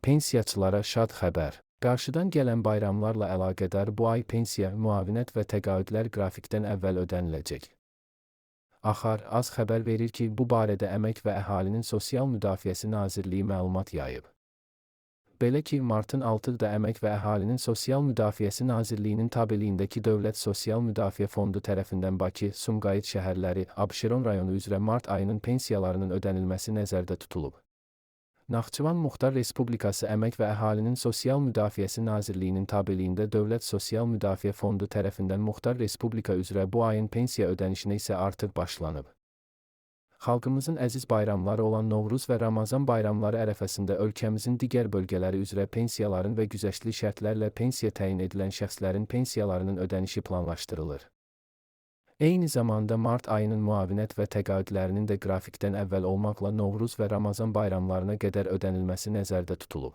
Pensiyaçılara şad xəbər. Qarşıdan gələn bayramlarla əlaqədar bu ay pensiya, müavinət və təqaüdlər qrafikdən əvvəl ödəniləcək. Axar az xəbər verir ki, bu barədə Əmək və Əhalinin Sosial Müdafiəsi Nazirliyi məlumat yayıb. Belə ki, martın 6-da Əmək və Əhalinin Sosial Müdafiəsi Nazirliyinin tabeliyindəki Dövlət Sosial Müdafiə Fondu tərəfindən Bakı, Sumqayıt şəhərləri, Abşeron rayonu üzrə mart ayının pensiyalarının ödənilməsi nəzərdə tutulub. Naxçıvan Muxtar Respublikası Əmək və Əhalinin Sosial Müdafiəsi Nazirliyinin tabeliyində Dövlət Sosial Müdafiə Fondu tərəfindən Muxtar Respublika üzrə bu ayın pensiya ödənişinə isə artıq başlanıb. Xalqımızın əziz bayramları olan Novruz və Ramazan bayramları ərəfəsində ölkəmizin digər bölgələri üzrə pensiyaların və güzəştli şərtlərlə pensiya təyin edilən şəxslərin pensiyalarının ödənişi planlaşdırılır. Eyni zamanda mart ayının müavinət və təqaüdlərinin də qrafikdən əvvəl olmaqla Novruz və Ramazan bayramlarına qədər ödənilməsi nəzərdə tutulub.